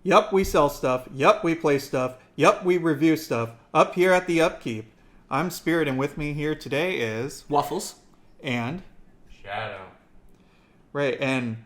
Yup, we sell stuff. Yup, we play stuff. Yup, we review stuff. Up here at the Yupkeep. I'm Spirit, and with me here today is... Waffles. And... Shadow. Right, and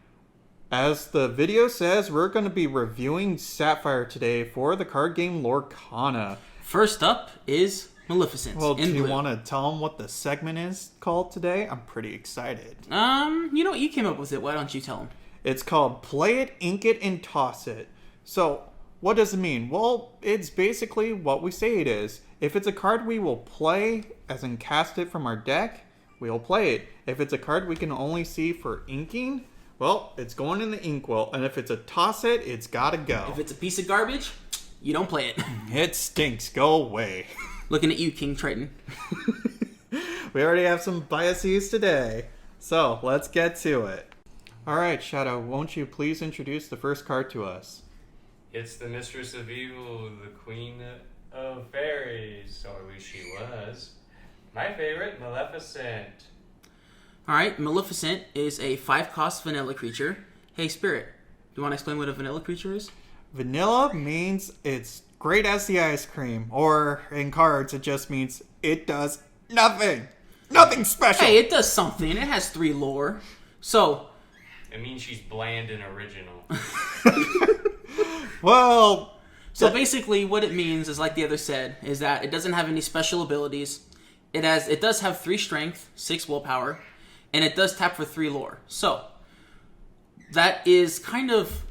as the video says, we're going to be reviewing Sapphire today for the card game Lorcana. First up is Maleficent. Well, do you blue. want to tell them what the segment is called today? I'm pretty excited. You know what? You came up with it. Why don't you tell them? It's called Play It, Ink It, and Toss It. So, what does it mean? Well, it's basically what we say it is. If it's a card we will play, as in cast it from our deck, we'll play it. If it's a card we can only see for inking, well, it's going in the inkwell. And if it's a toss it, it's gotta go. If it's a piece of garbage, you don't play it. It stinks. Go away. Looking at you, King Triton. We already have some biases today. So, let's get to it. Alright, Shadow, won't you please introduce the first card to us? It's the Mistress of Evil, the Queen of Fairies, or at least she was. My favorite, Maleficent. Alright, Maleficent is a 5-cost vanilla creature. Hey, Spirit, do you want to explain what a vanilla creature is? Vanilla means it's great as the ice cream. Or, in cards, it just means it does nothing. Nothing special. Hey, it does something. It has 3 lore. So... It means she's bland and original. Well... So basically what it means is, like the other said, is that it doesn't have any special abilities. It does have 3 strength, 6 willpower, and it does tap for 3 lore. So that is kind of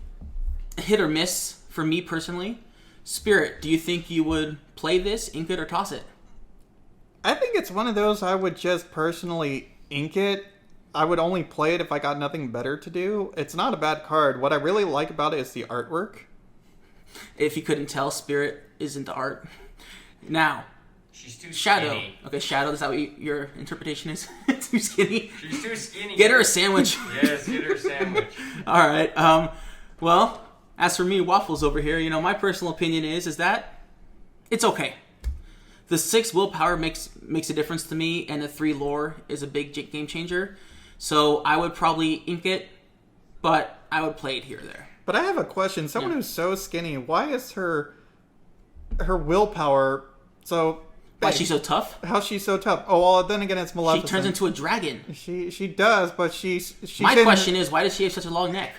hit or miss for me personally. Spirit, do you think you would play this, ink it, or toss it? I think it's one of those I would just personally ink it. I would only play it if I got nothing better to do. It's not a bad card. What I really like about it is the artwork. If you couldn't tell, Spirit is into art. Now, She's too Shadow. skinny. Okay, Shadow, is that what your interpretation is? Too skinny? She's too skinny. Get her a sandwich. Yes, get her a sandwich. All right. Well, as for me, Waffles over here, you know, my personal opinion is that it's okay. The 6 willpower makes a difference to me, and the 3 lore is a big game changer. So I would probably ink it, but I would play it here or there. But I have a question. Someone who's so skinny, why is her willpower so... Why is she so tough? How's she so tough? Oh, well, then again, it's Maleficent. She turns into a dragon. She does, but she's My question is, why does she have such a long neck?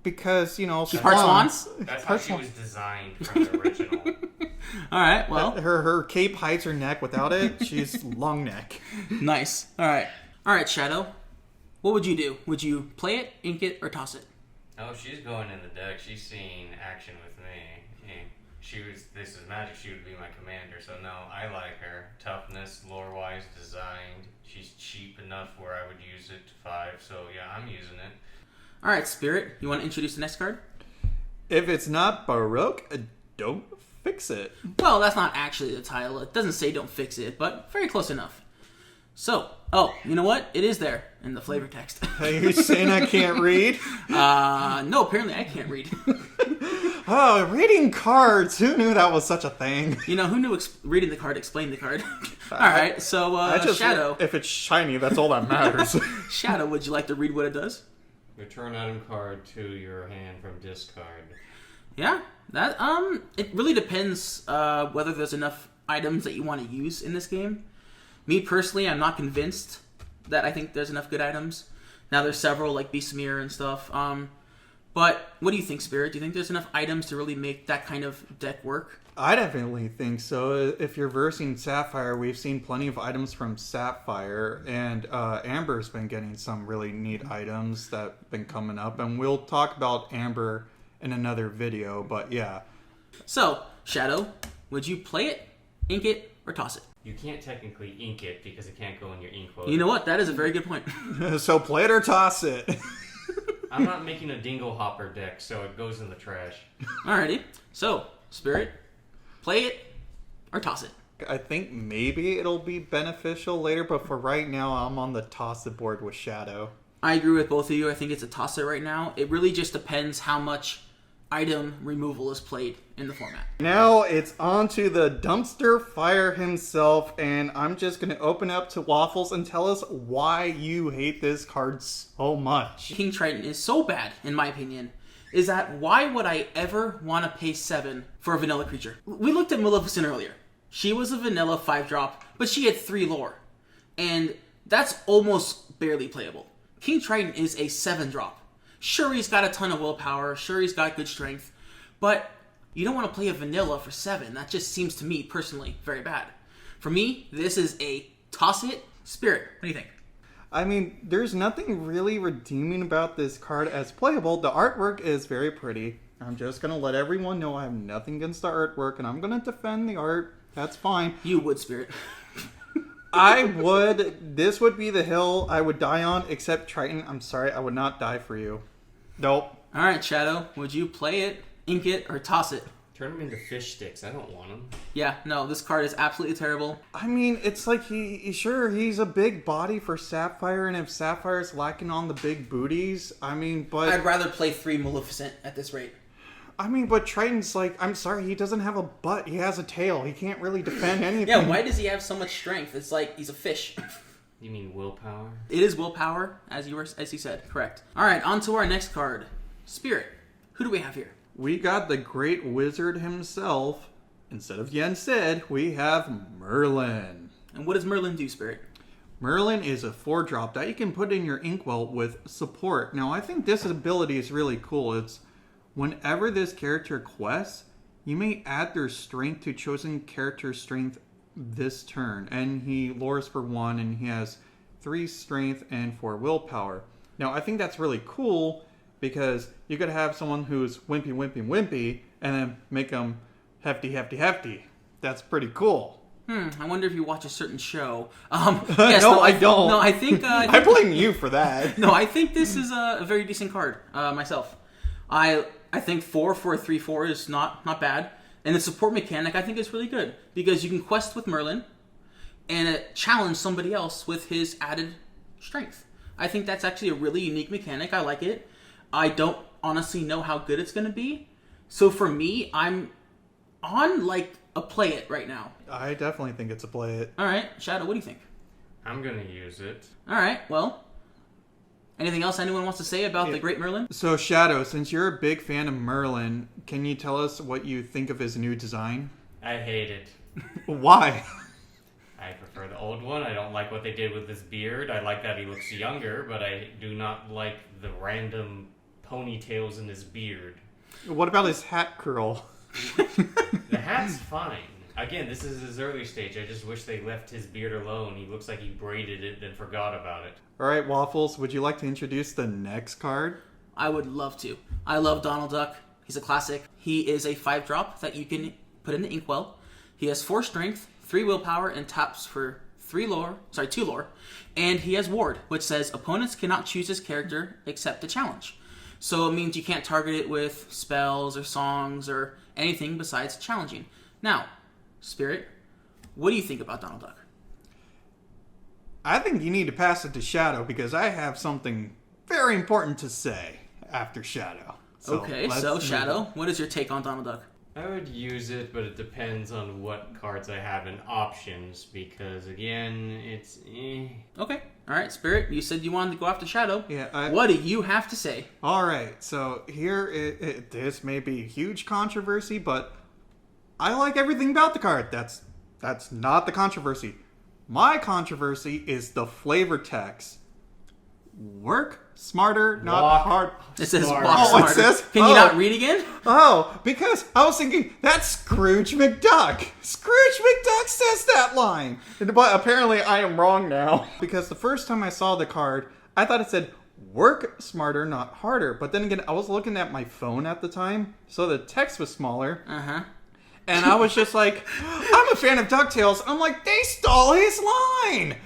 Because, you know... She part swans? That's how she was designed from the original. All right, well... Her cape hides her neck. Without it, she's long neck. Nice. All right, Shadow. What would you do? Would you play it, ink it, or toss it? Oh, she's going in the deck. She's seeing action with me. And this is magic. She would be my commander. So no, I like her. Toughness, lore-wise, designed. She's cheap enough where I would use it to 5. So yeah, I'm using it. All right, Spirit. You want to introduce the next card? If it's not Baroque, don't fix it. Well, that's not actually the title. It doesn't say don't fix it, but very close enough. So, you know what? It is there in the flavor text. Are you saying I can't read? No, apparently I can't read. Oh, reading cards. Who knew that was such a thing? You know, who knew reading the card explained the card? All right, so Shadow. If it's shiny, that's all that matters. Shadow, would you like to read what it does? Return item card to your hand from discard. Yeah, that it really depends whether there's enough items that you want to use in this game. Me personally, I'm not convinced that I think there's enough good items. Now there's several like Beastmere and stuff. But what do you think, Spirit? Do you think there's enough items to really make that kind of deck work? I definitely think so. If you're versing Sapphire, we've seen plenty of items from Sapphire, and Amber's been getting some really neat items that have been coming up, and we'll talk about Amber in another video, but yeah. So, Shadow, would you play it, ink it, or toss it? You can't technically ink it because it can't go in your ink quote. You know what? That is a very good point. So play it or toss it. I'm not making a dingle hopper deck, so it goes in the trash. Alrighty. So, Spirit, play it or toss it? I think maybe it'll be beneficial later, but for right now, I'm on the toss it board with Shadow. I agree with both of you. I think it's a toss it right now. It really just depends how much item removal is played in the format. Now it's on to the dumpster fire himself, and I'm just going to open up to Waffles and tell us why you hate this card so much. King Triton is so bad, in my opinion. is that why would I ever want to pay 7 for a vanilla creature? We looked at Maleficent earlier. She was a vanilla 5-drop, but she had 3 lore. And that's almost barely playable. King Triton is a 7-drop. Sure, he's got a ton of willpower. Sure, he's got good strength. But you don't want to play a vanilla for 7. That just seems to me, personally, very bad. For me, this is a toss it. Spirit, what do you think? I mean, there's nothing really redeeming about this card as playable. The artwork is very pretty. I'm just going to let everyone know I have nothing against the artwork, and I'm going to defend the art. That's fine. You would, Spirit. I would. This would be the hill I would die on, except Triton. I'm sorry, I would not die for you. Nope. All right, Shadow, would you play it, ink it, or toss it? Turn them into fish sticks. I don't want them. Yeah, no, this card is absolutely terrible. I mean, it's like he's a big body for Sapphire, and if Sapphire's lacking on the big booties, I mean, but... I'd rather play 3 Maleficent at this rate. I mean, but Triton's like, I'm sorry, he doesn't have a butt, he has a tail, he can't really defend anything. Yeah, why does he have so much strength? It's like he's a fish. You mean willpower? It is willpower, as you said, correct. All right, on to our next card. Spirit. Who do we have here? We got the great wizard himself. Instead of Yen Sid, we have Merlin. And what does Merlin do, Spirit? Merlin is a 4-drop that you can put in your inkwell with support. Now, I think this ability is really cool. It's whenever this character quests, you may add their strength to chosen character's strength this turn. And he lures for 1, and he has 3 strength and 4 willpower. Now, I think that's really cool because you could have someone who's wimpy, and then make them hefty. That's pretty cool. I wonder if you watch a certain show. Yes, no, I don't. No, I think... I blame you for that. No, I think this is a very decent card, myself. I think 4 for a 3/4 is not bad. And the support mechanic, I think, is really good. Because you can quest with Merlin and challenge somebody else with his added strength. I think that's actually a really unique mechanic. I like it. I don't honestly know how good it's going to be. So for me, I'm on like a play it right now. I definitely think it's a play it. All right, Shadow, what do you think? I'm going to use it. All right, well, anything else anyone wants to say about the Great Merlin? So Shadow, since you're a big fan of Merlin, can you tell us what you think of his new design? I hate it. Why? I prefer the old one. I don't like what they did with his beard. I like that he looks younger, but I do not like the random ponytails in his beard. What about his hat curl? The hat's fine. Again, this is his early stage. I just wish they left his beard alone. He looks like he braided it, then forgot about it. All right, Waffles, would you like to introduce the next card? I would love to. I love Donald Duck. He's a classic. He is a 5-drop that you can put in the inkwell. He has 4 strength, 3 willpower, and taps for 2 lore. And he has ward, which says opponents cannot choose his character except to challenge. So it means you can't target it with spells or songs or anything besides challenging. Now, Spirit, what do you think about Donald Duck? I think you need to pass it to Shadow because I have something very important to say after Shadow. So Shadow, what is your take on Donald Duck? I would use it, but it depends on what cards I have in options, because, again, it's Okay. All right, Spirit, you said you wanted to go after Shadow. Yeah. What do you have to say? All right, so here, this may be a huge controversy, but I like everything about the card. That's not the controversy. My controversy is the flavor text. Work smarter, not Walk hard. It says Smarter. walk Oh, smarter. it says? Can you Oh. not read again? Oh, because I was thinking, that's Scrooge McDuck. Scrooge McDuck says that line. But apparently I am wrong now. Because the first time I saw the card, I thought it said, work smarter, not harder. But then again, I was looking at my phone at the time, so the text was smaller. Uh-huh. And I was just like, I'm a fan of DuckTales. I'm like, they stole his line.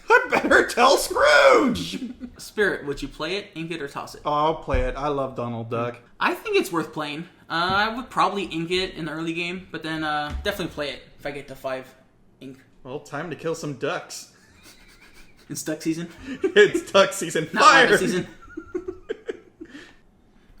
I better tell Scrooge. Spirit, would you play it, ink it, or toss it? Oh, I'll play it. I love Donald Duck. I think it's worth playing. I would probably ink it in the early game, but then definitely play it if I get to 5 ink. Well, time to kill some ducks. It's duck season. It's duck season. Not Fire! rabbit season.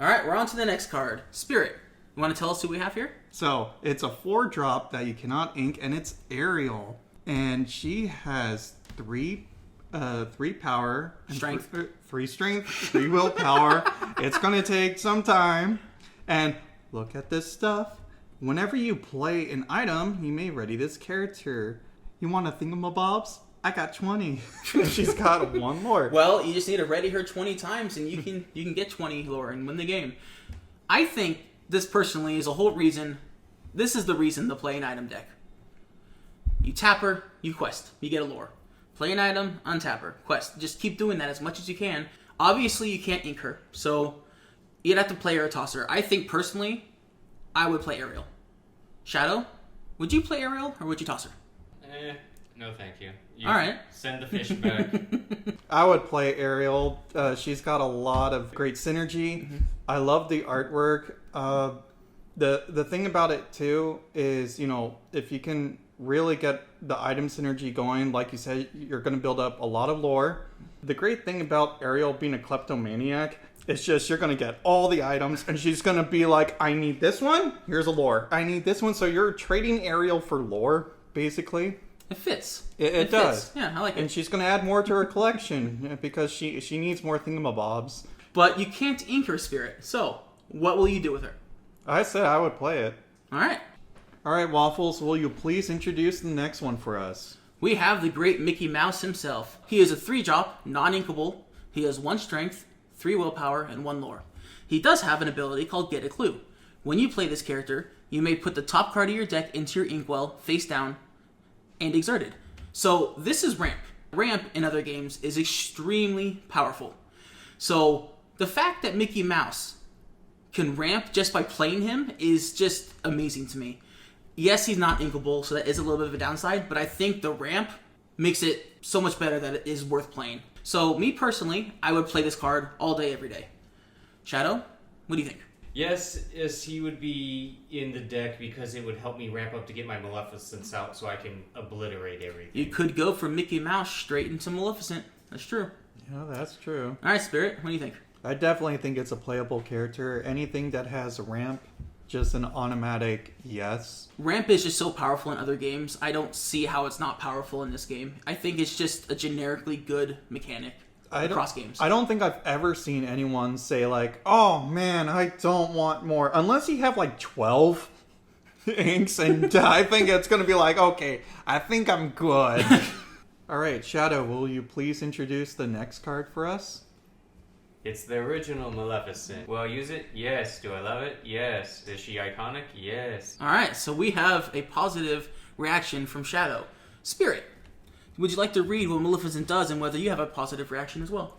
Alright, we're on to the next card. Spirit, you want to tell us who we have here? So, it's a 4-drop that you cannot ink, and it's Ariel. And she has 3 3 power. And Strength. 3 strength, 3 willpower. It's going to take some time. And look at this stuff. Whenever you play an item, you may ready this character. You want a thingamabobs? I got 20. She's got 1 lore. Well, you just need to ready her 20 times, and you can get 20 lore and win the game. I think this personally is a whole reason. This is the reason to play an item deck. You tap her, you quest, you get a lore. Play an item, untap her, quest. Just keep doing that as much as you can. Obviously, you can't ink her, so you'd have to play her or toss her. I think personally, I would play Ariel. Shadow, would you play Ariel or would you toss her? No, thank you. All right. Send the fish back. I would play Ariel. She's got a lot of great synergy. Mm-hmm. I love the artwork. The thing about it too is, if you can really get the item synergy going, like you said, you're going to build up a lot of lore. The great thing about Ariel being a kleptomaniac is just you're going to get all the items, and she's going to be like, I need this one, here's a lore. I need this one, so you're trading Ariel for lore, basically. It fits. It does. Yeah, I like it. And she's going to add more to her collection because she needs more thingamabobs. But you can't ink her spirit. So, what will you do with her? I said I would play it. All right. All right, Waffles, will you please introduce the next one for us? We have the great Mickey Mouse himself. He is a 3-drop, non-inkable. He has 1 strength, 3 willpower, and 1 lore. He does have an ability called Get a Clue. When you play this character, you may put the top card of your deck into your inkwell, face down, and exerted. So this is Ramp. Ramp in other games is extremely powerful. So the fact that Mickey Mouse can ramp just by playing him is just amazing to me. Yes, he's not inkable, so that is a little bit of a downside, but I think the ramp makes it so much better that it is worth playing. So me personally, I would play this card all day, every day. Shadow, what do you think? Yes, he would be in the deck because it would help me ramp up to get my Maleficence out so I can obliterate everything. You could go from Mickey Mouse straight into Maleficent. That's true. Yeah, that's true. All right, Spirit, what do you think? I definitely think it's a playable character. Anything that has ramp, just an automatic yes. Ramp is just so powerful in other games. I don't see how it's not powerful in this game. I think it's just a generically good mechanic across games. I don't think I've ever seen anyone say like, oh man, I don't want more. Unless you have like 12 inks, and I think it's going to be like, okay, I think I'm good. All right, Shadow, will you please introduce the next card for us? It's the original Maleficent. Will I use it? Yes. Do I love it? Yes. Is she iconic? Yes. All right, so we have a positive reaction from Shadow. Spirit, would you like to read what Maleficent does and whether you have a positive reaction as well?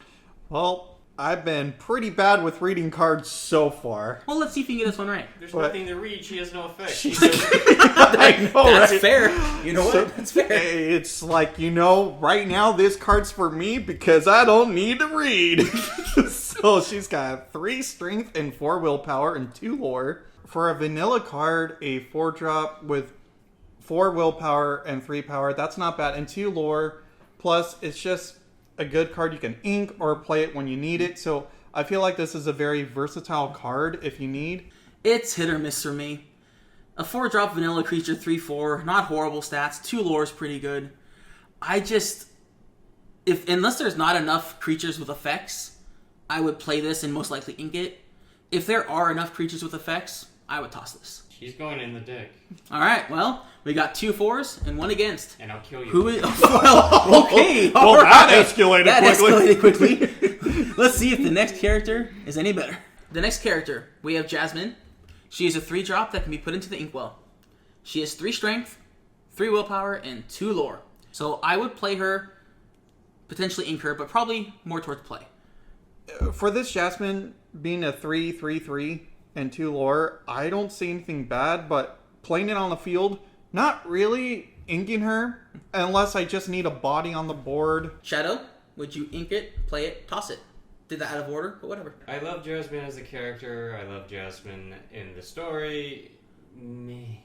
Well, I've been pretty bad with reading cards so far. Well, let's see if you can get this one right. There's nothing to read. She has no effect. I know, That's right? fair. You know what? That's fair. It's like, right now this card's for me because I don't need to read. So she's got 3 strength and 4 willpower and 2 lore. For a vanilla card, a 4-drop with 4 willpower and 3 power, that's not bad. And 2 lore, plus it's just a good card you can ink or play it when you need it. So I feel like this is a very versatile card if you need. It's hit or miss for me. A 4-drop vanilla creature, 3/4, not horrible stats. 2 lore is pretty good. Unless there's not enough creatures with effects, I would play this and most likely ink it. If there are enough creatures with effects, I would toss this. She's going in the deck. All right, well, we got 2 4s and 1 against. And I'll kill you. Who is? Well, okay. Well, all right. that escalated quickly. Let's see if the next character is any better. The next character, we have Jasmine. She is a 3-drop that can be put into the inkwell. She has 3 strength, 3 willpower, and 2 lore. So I would play her, potentially ink her, but probably more towards play. For this Jasmine being a 3/3/3 and 2 lore, I don't see anything bad, but playing it on the field, not really inking her unless I just need a body on the board. Shadow, would you ink it, play it, toss it? Did that out of order, but whatever. I love Jasmine as a character. I love Jasmine in the story. Meh.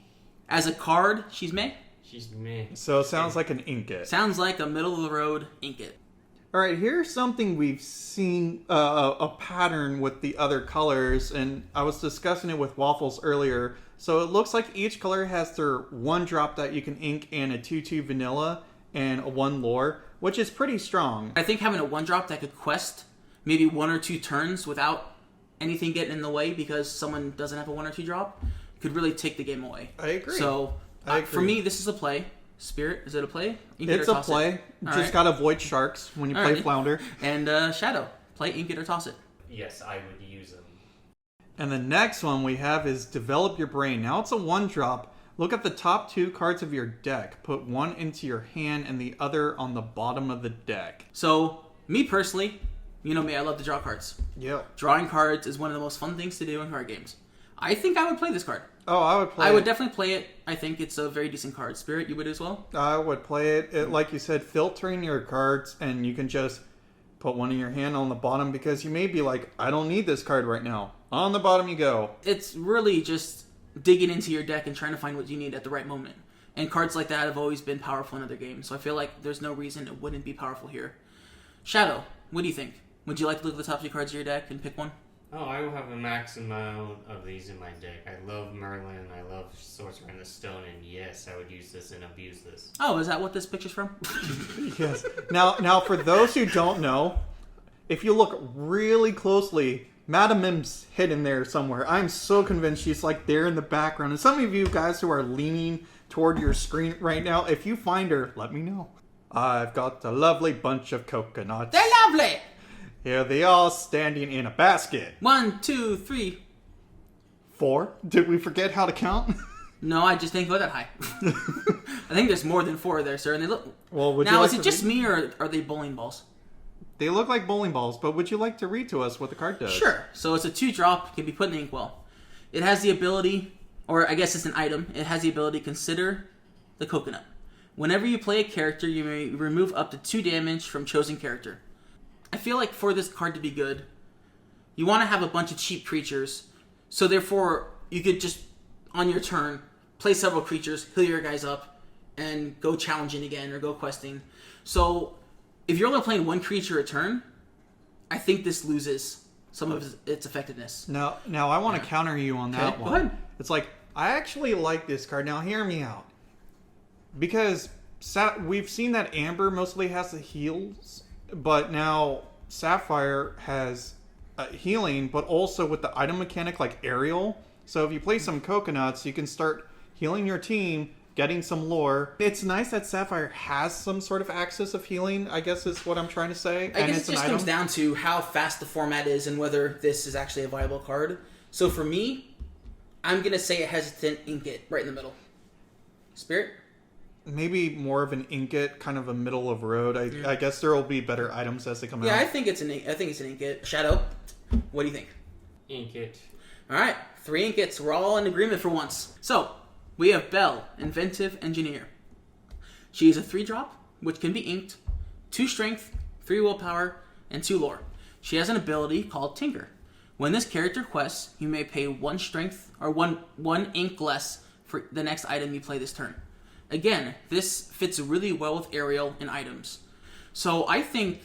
As a card, she's meh. She's meh. So it sounds like an ink it. Sounds like a middle of the road ink it. All right, here's something we've seen a pattern with the other colors, and I was discussing it with Waffles earlier. So it looks like each color has their 1-drop that you can ink and a 2/2 vanilla, and a 1 lore, which is pretty strong. I think having a 1-drop that could quest maybe 1 or 2 turns without anything getting in the way because someone doesn't have a 1 or 2 drop could really take the game away. I agree. So I agree. for me, this is a play. Spirit, is it a play? Ink it It's or a toss play. It? Just right. gotta avoid sharks when you play right. Flounder. And Shadow, play ink it or toss it. Yes, I would use them. And the next one we have is Develop Your Brain. Now it's a 1-drop. Look at the top 2 cards of your deck. Put 1 into your hand and the other on the bottom of the deck. So, me personally, you know me, I love to draw cards. Yep. Drawing cards is one of the most fun things to do in card games. I think I would play this card. Oh, I would play I it. would definitely play it. I think it's a very decent card. Spirit, you would as well? I would play it. Like you said, filtering your cards, and you can just put 1 in your hand on the bottom because you may be like, I don't need this card right now. On the bottom you go. It's really just digging into your deck and trying to find what you need at the right moment. And cards like that have always been powerful in other games, so I feel like there's no reason it wouldn't be powerful here. Shadow, what do you think? Would you like to look at the top 2 cards of your deck and pick one? Oh, I will have a max amount of these in my deck. I love Merlin, I love Sorcerer in the Stone, and yes, I would use this and abuse this. Oh, is that what this picture's from? Yes. Now, for those who don't know, if you look really closely, Madam Mim's hidden there somewhere. I'm so convinced she's like there in the background. And some of you guys who are leaning toward your screen right now, if you find her, let me know. I've got a lovely bunch of coconuts. They're lovely! Here they are standing in a basket. 1, 2, 3. 4? Did we forget how to count? No, I just didn't go that high. I think there's more than 4 there, sir. And they look. Well, would you Now, like is it to just read? me or are they bowling balls? They look like bowling balls, but would you like to read to us what the card does? Sure. So it's a 2-drop. Can be put in the inkwell. It has the ability, or I guess it's an item. It has the ability to consider the coconut. Whenever you play a character, you may remove up to 2 damage from chosen character. I feel like for this card to be good, you want to have a bunch of cheap creatures. So therefore, you could just, on your turn, play several creatures, heal your guys up, and go challenging again or go questing. So if you're only playing 1 creature a turn, I think this loses some of its effectiveness. Now I want to counter you on that Okay, one. go ahead. It's like, I actually like this card. Now, hear me out. Because we've seen that Amber mostly has the heals, but now Sapphire has healing, but also with the item mechanic like Aerial. So if you play some coconuts, you can start healing your team, getting some lore. It's nice that Sapphire has some sort of access of healing, I guess is what I'm trying to say. I guess it just comes down to how fast the format is and whether this is actually a viable card. So for me, I'm going to say a hesitant ink it right in the middle. Spirit? Maybe more of an ingot, kind of a middle of road. I guess there will be better items as they come out. Yeah, I think it's an ink it. Shadow, what do you think? Ink it. All right, 3 ink its. We're all in agreement for once. So, we have Belle, Inventive Engineer. She is a 3-drop, which can be inked, 2 strength, 3 willpower, and 2 lore. She has an ability called Tinker. When this character quests, you may pay 1 strength or one ink less for the next item you play this turn. Again, this fits really well with Aerial and items. So I think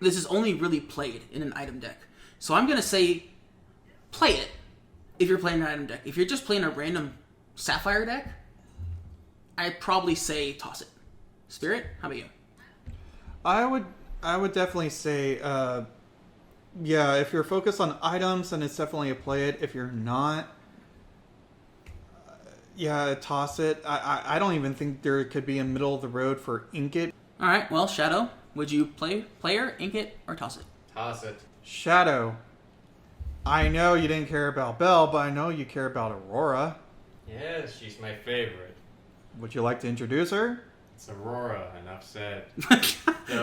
this is only really played in an item deck. So I'm going to say play it if you're playing an item deck. If you're just playing a random Sapphire deck, I'd probably say toss it. Spirit, how about you? I would definitely say, yeah, if you're focused on items, then it's definitely a play it. If you're not, yeah, toss it. I don't even think there could be a middle of the road for ink it. All right, well, Shadow, would you play player, ink it, or toss it? Toss it. Shadow, I know you didn't care about Belle, but I know you care about Aurora. Yes, she's my favorite. Would you like to introduce her? It's Aurora, enough said.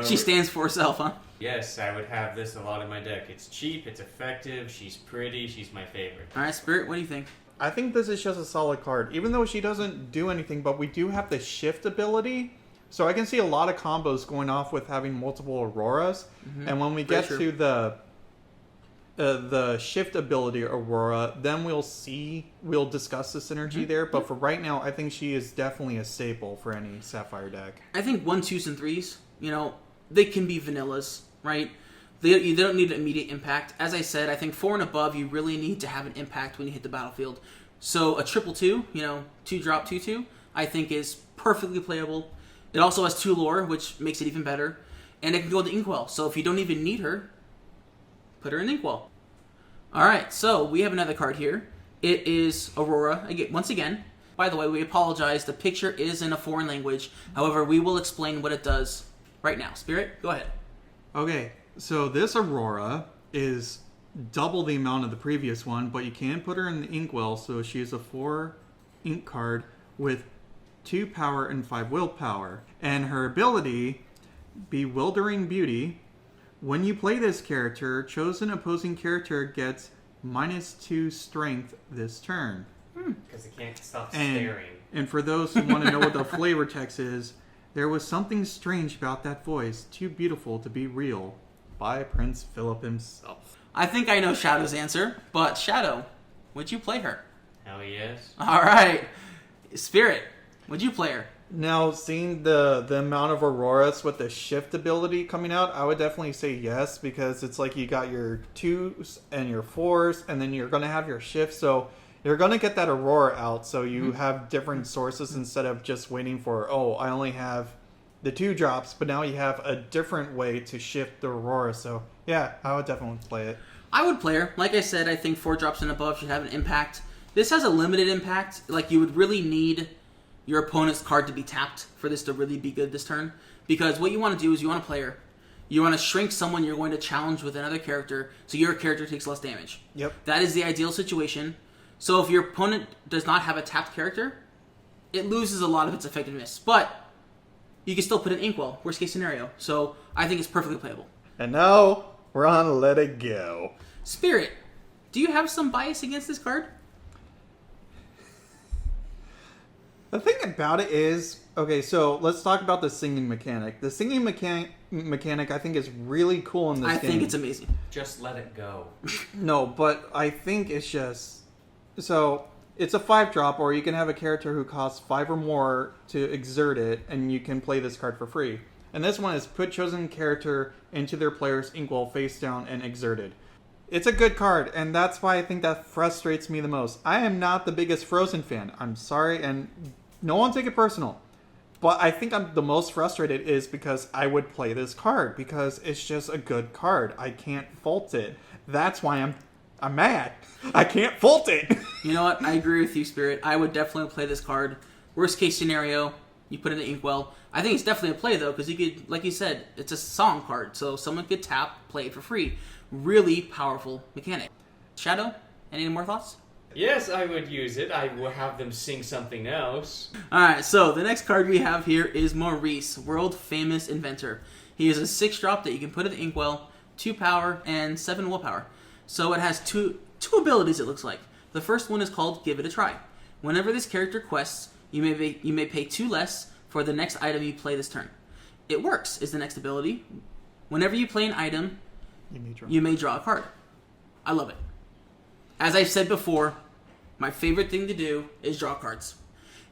She stands for herself, huh? Yes, I would have this a lot in my deck. It's cheap, it's effective, she's pretty, she's my favorite. All right, Spirit, what do you think? I think this is just a solid card, even though she doesn't do anything, but we do have the shift ability. So I can see a lot of combos going off with having multiple Auroras. Mm-hmm. And when we Very get true. to the shift ability Aurora, then we'll discuss the synergy there. But for right now, I think she is definitely a staple for any Sapphire deck. I think 1, 2s, and 3s, they can be vanillas, right? They don't need an immediate impact. As I said, I think 4 and above, you really need to have an impact when you hit the battlefield. So a 2/2, 2-drop, 2/2, I think is perfectly playable. It also has 2 lore, which makes it even better. And it can go into Inkwell. So if you don't even need her, put her in Inkwell. Alright, so we have another card here. It is Aurora, once again. By the way, we apologize. The picture is in a foreign language. However, we will explain what it does right now. Spirit, go ahead. Okay, so this Aurora is double the amount of the previous one, but you can put her in the Inkwell, so she is a 4 ink card with 2 power and 5 willpower. And her ability, Bewildering Beauty. When you play this character, chosen opposing character gets -2 strength this turn. Because it can't stop staring. And for those who want to know what the flavor text is, there was something strange about that voice, too beautiful to be real, by Prince Philip himself. I think I know Shadow's answer, but Shadow, would you play her? Hell yes. Alright. Spirit, would you play her? Now, seeing the amount of Auroras with the shift ability coming out, I would definitely say yes, because it's like you got your 2s and your 4s, and then you're going to have your shift, so you're going to get that Aurora out, so you have different sources instead of just waiting for, I only have the 2 drops, but now you have a different way to shift the Aurora, so yeah, I would definitely play it. I would play her. Like I said, I think 4 drops and above should have an impact. This has a limited impact. Like, you would really need your opponent's card to be tapped for this to really be good this turn, because what you want to do is you want to play her. You want to shrink someone you're going to challenge with another character, so your character takes less damage. Yep. That is the ideal situation. So if your opponent does not have a tapped character, it loses a lot of its effectiveness. But you can still put an Inkwell, worst case scenario. So I think it's perfectly playable. And now, we're on Let It Go. Spirit, do you have some bias against this card? The thing about it is, okay, so let's talk about the singing mechanic. The singing mechanic I think is really cool in this game. I think it's amazing. Just let it go. No, but I think it's just... So, it's a 5-drop, or you can have a character who costs 5 or more to exert it, and you can play this card for free. And this one is put chosen character into their player's inkwell face down and exerted. It's a good card, and that's why I think that frustrates me the most. I am not the biggest Frozen fan. I'm sorry, and no one take it personal. But I think I'm the most frustrated is because I would play this card, because it's just a good card. I can't fault it. That's why I'm mad. I can't fault it. You know what? I agree with you, Spirit. I would definitely play this card. Worst case scenario, you put it in the Inkwell. I think it's definitely a play, though, because you could, like you said, it's a song card, so someone could tap, play it for free. Really powerful mechanic. Shadow, any more thoughts? Yes, I would use it. I will have them sing something else. Alright, so the next card we have here is Maurice, world famous inventor. He is a 6-drop that you can put in the Inkwell, 2 power, and 7 willpower. So it has two abilities, it looks like. The first one is called Give It a Try. Whenever this character quests, you may pay 2 less for the next item you play this turn. It Works is the next ability. Whenever you play an item, you may draw a card. I love it. As I've said before, my favorite thing to do is draw cards.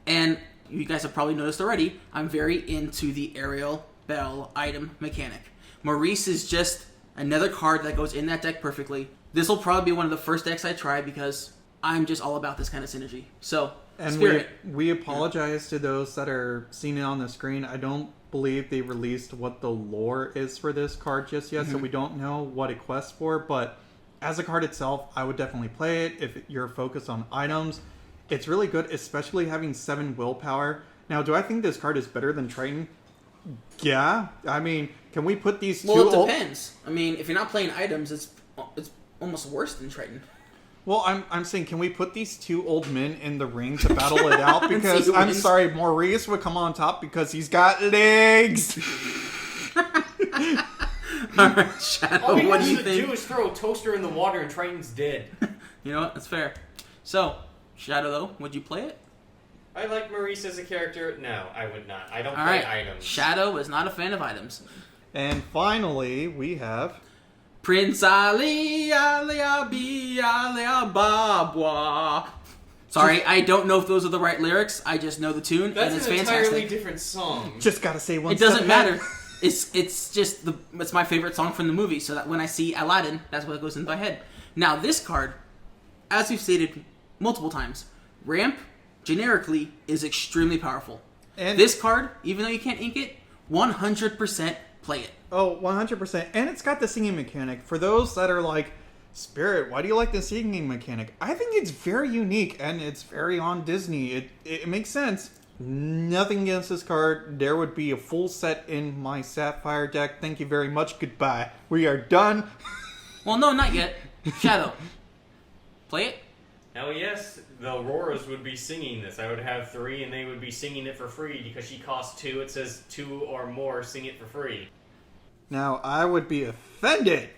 And you guys have probably noticed already, I'm very into the Ariel Bell item mechanic. Maurice is just another card that goes in that deck perfectly. This will probably be one of the first decks I try because I'm just all about this kind of synergy. So, and Spirit. we apologize to those that are seeing it on the screen. I don't believe they released what the lore is for this card just yet, so we don't know what it quests for, but as a card itself, I would definitely play it if you're focused on items. It's really good, especially having 7 willpower. Now, do I think this card is better than Triton? Yeah. I mean, can we put these two... Well, it depends. I mean, if you're not playing items, it's almost worse than Triton. Well, I'm saying, can we put these 2 old men in the ring to battle it out? Because, I'm sorry, Maurice would come on top because he's got legs! Alright, Shadow, All he what has do you to think? do is throw a toaster in the water and Triton's dead. You know what? That's fair. So, Shadow, though, would you play it? I like Maurice as a character. No, I would not. I don't play Alright, items. Shadow is not a fan of items. And finally, we have... Prince Ali, Ali Abi, Ali Ababwa. Sorry, I don't know if those are the right lyrics. I just know the tune, That's and it's an fantastic. entirely different song. Just gotta say one It doesn't step matter. ahead. It's just it's my favorite song from the movie, so that when I see Aladdin, that's what goes in my head. Now this card, as we've stated multiple times, ramp generically is extremely powerful. And this card, even though you can't ink it, 100% play it. Oh, 100%. And it's got the singing mechanic. For those that are like, Spirit, why do you like the singing mechanic? I think it's very unique and it's very on Disney. It makes sense. Nothing against this card. There would be a full set in my Sapphire deck. Thank you very much. Goodbye. We are done. Well, no, not yet. Shadow. Play it? Hell yes, the Auroras would be singing this. I would have 3 and they would be singing it for free because she costs 2. It says 2 or more, sing it for free. Now, I would be offended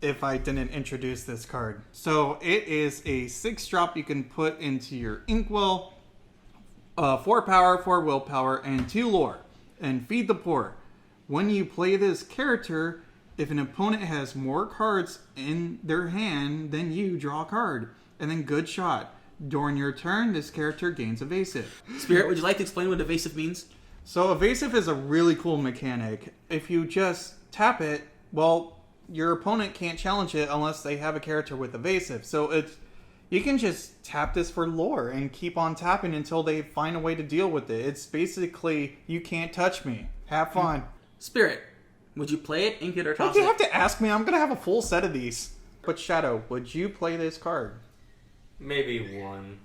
if I didn't introduce this card. So, it is a 6-drop you can put into your Inkwell. 4 power, 4 willpower, and 2 lore. And Feed the Poor. When you play this character, if an opponent has more cards in their hand than you, draw a card. And then good shot. During your turn, this character gains evasive. Spirit, would you like to explain what evasive means? So evasive is a really cool mechanic. If you just tap it, well, your opponent can't challenge it unless they have a character with evasive. So you can just tap this for lore and keep on tapping until they find a way to deal with it. It's basically, you can't touch me. Have fun. Spirit, would you play it, ink it, or toss Like, you it? have to ask me. I'm going to have a full set of these. But Shadow, would you play this card? Maybe 1.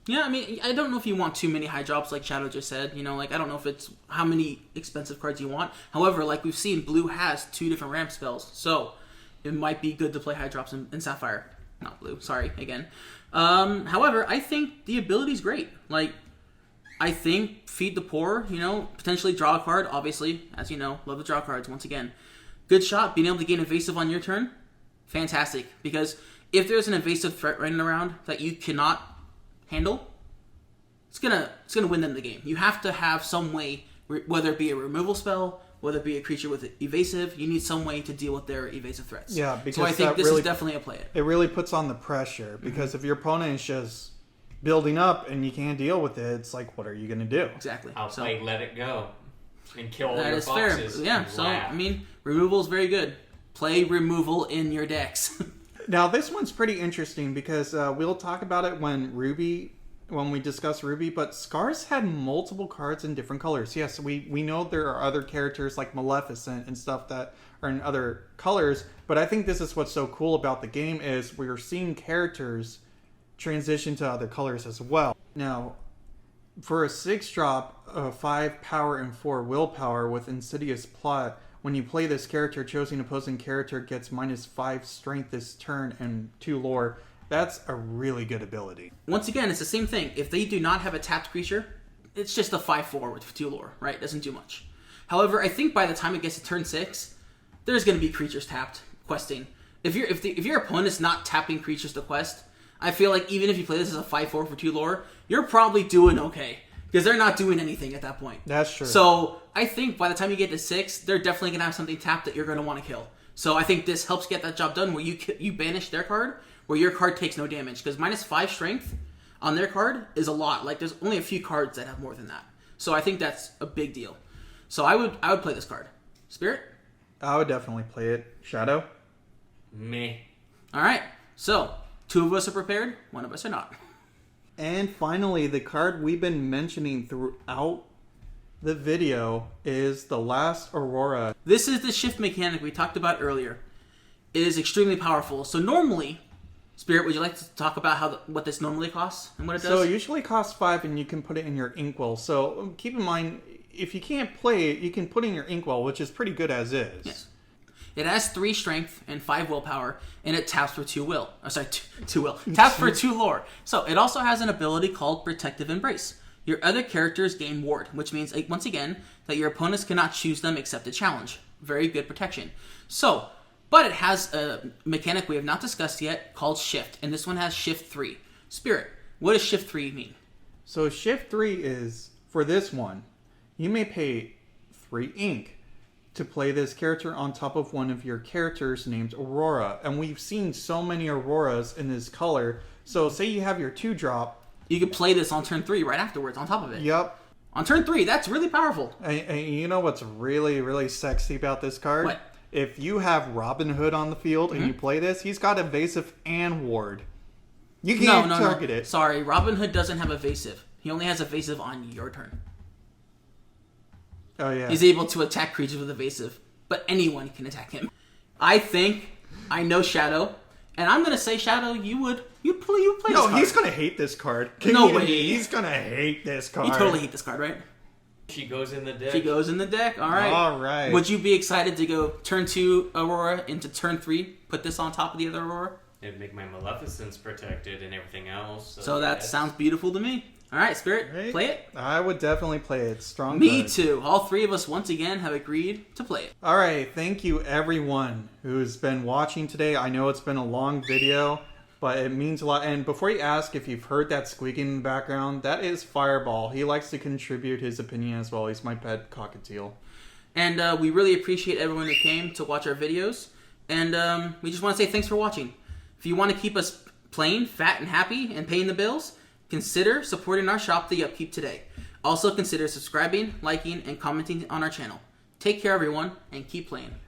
Yeah, I mean, I don't know if you want too many high drops like Shadow just said. You know, like, I don't know if it's how many expensive cards you want. However, like we've seen, Blue has 2 different ramp spells. So, it might be good to play high drops in Sapphire. Not Blue, sorry, again. However, I think the ability's great. Like, I think Feed the Poor, you know, potentially draw a card. Obviously, as you know, love to draw cards once again. Good shot, being able to gain evasive on your turn. Fantastic. Because if there's an evasive threat running around that you cannot handle, it's gonna win them the game. You have to have some way, whether it be a removal spell, whether it be a creature with evasive, you need some way to deal with their evasive threats. Yeah, because so I think this really, is definitely a play it. It really puts on the pressure, because if your opponent is just building up and you can't deal with it, it's like, what are you going to do? Exactly. I'll play Let It Go and kill all That your is fair. boxes. Yeah, and so, laugh. I mean, removal is very good. Play removal in your decks. Now, this one's pretty interesting because we'll talk about it when we discuss Ruby, but Scars had multiple cards in different colors. Yes, we know there are other characters like Maleficent and stuff that are in other colors, but I think this is what's so cool about the game is we're seeing characters transition to other colors as well. Now, for a 6-drop, 5 power and 4 willpower with Insidious Plot, when you play this character, choosing opposing character gets -5 strength this turn and 2 lore. That's a really good ability. Once again, it's the same thing. If they do not have a tapped creature, it's just a 5/4 with 2 lore, right? It doesn't do much. However, I think by the time it gets to turn 6, there's going to be creatures tapped questing. If your opponent is not tapping creatures to quest, I feel like even if you play this as a 5/4 for 2 lore, you're probably doing okay. Because they're not doing anything at that point. That's true. So I think by the time you get to 6, they're definitely going to have something tapped that you're going to want to kill. So I think this helps get that job done where you banish their card, where your card takes no damage. Because -5 strength on their card is a lot. Like, there's only a few cards that have more than that. So I think that's a big deal. So I would play this card. Spirit? I would definitely play it. Shadow? Me. All right. So 2 of us are prepared. 1 of us are not. And finally, the card we've been mentioning throughout the video is the last Aurora. This is the shift mechanic we talked about earlier. It is extremely powerful. So normally, Spirit, would you like to talk about what this normally costs and what it does? So it usually costs 5 and you can put it in your Inkwell. So keep in mind, if you can't play it, you can put it in your Inkwell, which is pretty good as is. Yes. It has 3 strength and 5 willpower, and it taps for 2 will. Oh, sorry, 2 will. Taps for 2 lore. So it also has an ability called Protective Embrace. Your other characters gain ward, which means, once again, that your opponents cannot choose them except a challenge. Very good protection. So, but it has a mechanic we have not discussed yet called Shift, and this one has Shift 3. Spirit, what does Shift 3 mean? So Shift 3 is, for this one, you may pay 3 ink to play this character on top of one of your characters named Aurora. And we've seen so many Auroras in this color. So say you have your 2-drop. You could play this on turn 3 right afterwards on top of it. Yep. On turn 3, that's really powerful. And you know what's really, really sexy about this card? What? If you have Robin Hood on the field and you play this, he's got evasive and ward. You can't target it. Sorry, Robin Hood doesn't have evasive. He only has evasive on your turn. Oh, yeah. He's able to attack creatures with evasive, but anyone can attack him. I know Shadow, and I'm gonna say Shadow, you'd play this No, card. he's gonna hate this card. No way. He's gonna hate this card. You totally hate this card, right? She goes in the deck. She goes in the deck. All right. All right. Would you be excited to go turn 2 Aurora into turn 3? Put this on top of the other Aurora. It'd make my Maleficence protected and everything else. So that sounds beautiful to me. All right, Spirit, Right? play it. I would definitely play it. Strong Me card. too. All 3 of us once again have agreed to play it. All right, thank you everyone who's been watching today. I know it's been a long video, but it means a lot. And before you ask if you've heard that squeaking in the background, that is Fireball. He likes to contribute his opinion as well. He's my pet cockatiel. And we really appreciate everyone who came to watch our videos. And we just want to say thanks for watching. If you want to keep us plain, fat, and happy and paying the bills, consider supporting our shop, the Yupkeep, today. Also consider subscribing, liking, and commenting on our channel. Take care, everyone, and keep playing.